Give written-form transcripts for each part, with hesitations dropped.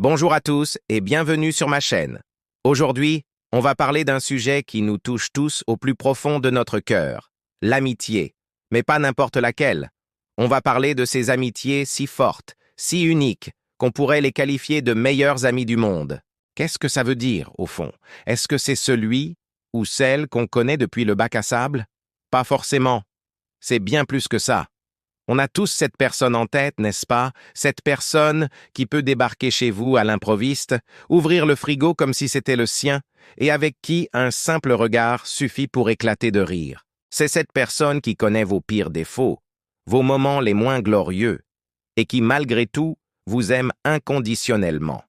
Bonjour à tous et bienvenue sur ma chaîne. Aujourd'hui, on va parler d'un sujet qui nous touche tous au plus profond de notre cœur, l'amitié, mais pas n'importe laquelle. On va parler de ces amitiés si fortes, si uniques, qu'on pourrait les qualifier de meilleurs amis du monde. Qu'est-ce que ça veut dire, au fond? Est-ce que c'est celui ou celle qu'on connaît depuis le bac à sable? Pas forcément. C'est bien plus que ça. On a tous cette personne en tête, n'est-ce pas? Cette personne qui peut débarquer chez vous à l'improviste, ouvrir le frigo comme si c'était le sien, et avec qui un simple regard suffit pour éclater de rire. C'est cette personne qui connaît vos pires défauts, vos moments les moins glorieux, et qui, malgré tout, vous aime inconditionnellement.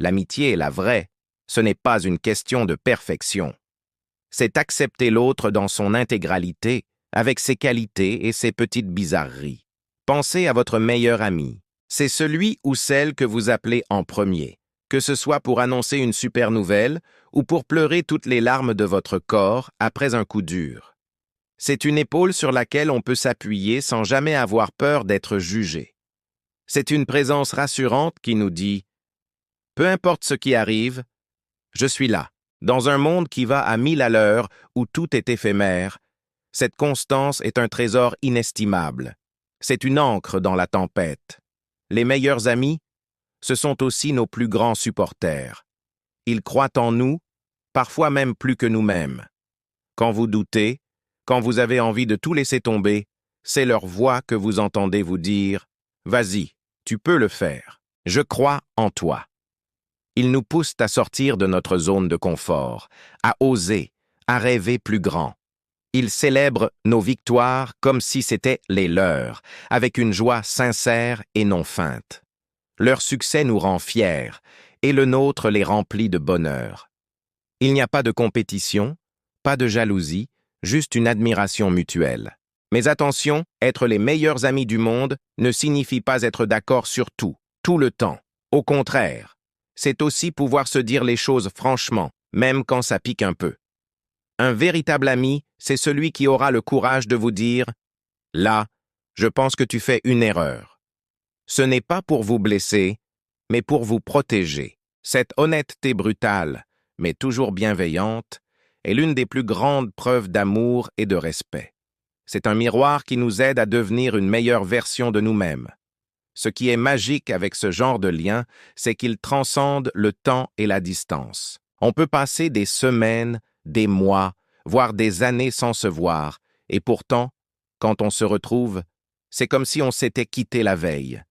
L'amitié, la vraie, ce n'est pas une question de perfection. C'est accepter l'autre dans son intégralité, avec ses qualités et ses petites bizarreries. Pensez à votre meilleur ami. C'est celui ou celle que vous appelez en premier, que ce soit pour annoncer une super nouvelle ou pour pleurer toutes les larmes de votre corps après un coup dur. C'est une épaule sur laquelle on peut s'appuyer sans jamais avoir peur d'être jugé. C'est une présence rassurante qui nous dit « Peu importe ce qui arrive, je suis là, dans un monde qui va à 1000 à l'heure où tout est éphémère. » Cette constance est un trésor inestimable. C'est une ancre dans la tempête. Les meilleurs amis, ce sont aussi nos plus grands supporters. Ils croient en nous, parfois même plus que nous-mêmes. Quand vous doutez, quand vous avez envie de tout laisser tomber, c'est leur voix que vous entendez vous dire « Vas-y, tu peux le faire. Je crois en toi. » Ils nous poussent à sortir de notre zone de confort, à oser, à rêver plus grand. Ils célèbrent nos victoires comme si c'était les leurs, avec une joie sincère et non feinte. Leur succès nous rend fiers, et le nôtre les remplit de bonheur. Il n'y a pas de compétition, pas de jalousie, juste une admiration mutuelle. Mais attention, être les meilleurs amis du monde ne signifie pas être d'accord sur tout le temps. Au contraire, c'est aussi pouvoir se dire les choses franchement, même quand ça pique un peu. Un véritable ami, c'est celui qui aura le courage de vous dire « Là, je pense que tu fais une erreur. » Ce n'est pas pour vous blesser, mais pour vous protéger. Cette honnêteté brutale, mais toujours bienveillante, est l'une des plus grandes preuves d'amour et de respect. C'est un miroir qui nous aide à devenir une meilleure version de nous-mêmes. Ce qui est magique avec ce genre de lien, c'est qu'il transcende le temps et la distance. On peut passer des semaines, des mois, voire des années sans se voir, et pourtant, quand on se retrouve, c'est comme si on s'était quitté la veille.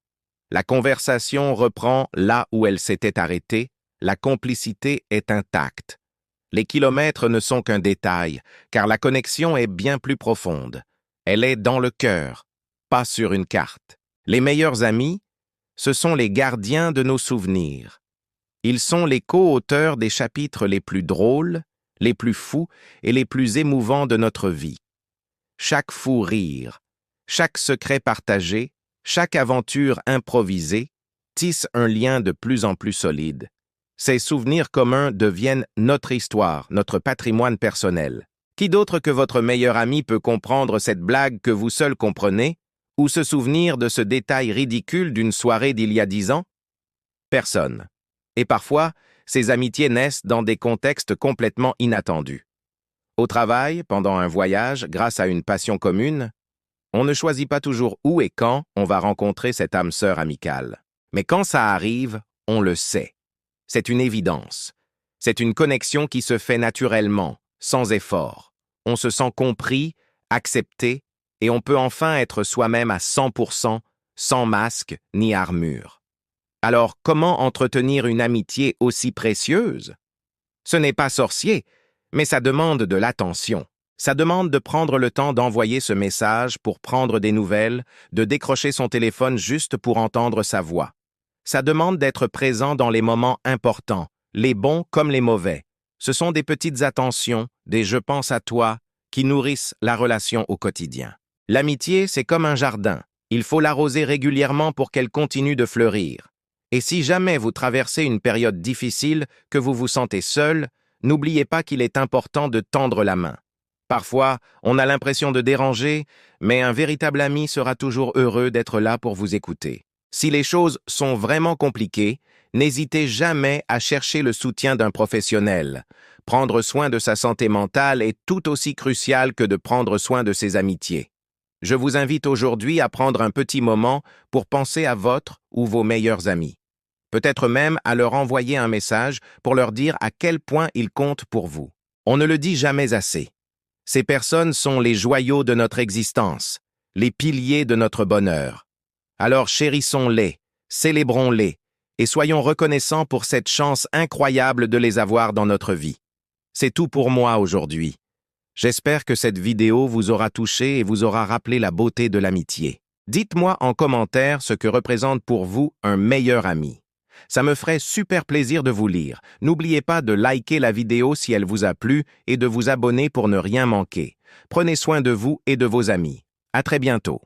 La conversation reprend là où elle s'était arrêtée, la complicité est intacte. Les kilomètres ne sont qu'un détail, car la connexion est bien plus profonde. Elle est dans le cœur, pas sur une carte. Les meilleurs amis, ce sont les gardiens de nos souvenirs. Ils sont les co-auteurs des chapitres les plus drôles, les plus fous et les plus émouvants de notre vie. Chaque fou rire, chaque secret partagé, chaque aventure improvisée tisse un lien de plus en plus solide. Ces souvenirs communs deviennent notre histoire, notre patrimoine personnel. Qui d'autre que votre meilleur ami peut comprendre cette blague que vous seul comprenez, ou se souvenir de ce détail ridicule d'une soirée d'il y a 10 ans? Personne. Et parfois, ces amitiés naissent dans des contextes complètement inattendus. Au travail, pendant un voyage, grâce à une passion commune, on ne choisit pas toujours où et quand on va rencontrer cette âme sœur amicale. Mais quand ça arrive, on le sait. C'est une évidence. C'est une connexion qui se fait naturellement, sans effort. On se sent compris, accepté, et on peut enfin être soi-même à 100%, sans masque ni armure. Alors, comment entretenir une amitié aussi précieuse? Ce n'est pas sorcier, mais ça demande de l'attention. Ça demande de prendre le temps d'envoyer ce message pour prendre des nouvelles, de décrocher son téléphone juste pour entendre sa voix. Ça demande d'être présent dans les moments importants, les bons comme les mauvais. Ce sont des petites attentions, des « je pense à toi » qui nourrissent la relation au quotidien. L'amitié, c'est comme un jardin. Il faut l'arroser régulièrement pour qu'elle continue de fleurir. Et si jamais vous traversez une période difficile, que vous vous sentez seul, n'oubliez pas qu'il est important de tendre la main. Parfois, on a l'impression de déranger, mais un véritable ami sera toujours heureux d'être là pour vous écouter. Si les choses sont vraiment compliquées, N'hésitez jamais à chercher le soutien d'un professionnel. Prendre soin de sa santé mentale est tout aussi crucial que de prendre soin de ses amitiés. Je vous invite aujourd'hui à prendre un petit moment pour penser à votre ou vos meilleurs amis. Peut-être même à leur envoyer un message pour leur dire à quel point ils comptent pour vous. On ne le dit jamais assez. Ces personnes sont les joyaux de notre existence, les piliers de notre bonheur. Alors chérissons-les, célébrons-les, et soyons reconnaissants pour cette chance incroyable de les avoir dans notre vie. C'est tout pour moi aujourd'hui. J'espère que cette vidéo vous aura touché et vous aura rappelé la beauté de l'amitié. Dites-moi en commentaire ce que représente pour vous un meilleur ami. Ça me ferait super plaisir de vous lire. N'oubliez pas de liker la vidéo si elle vous a plu et de vous abonner pour ne rien manquer. Prenez soin de vous et de vos amis. À très bientôt.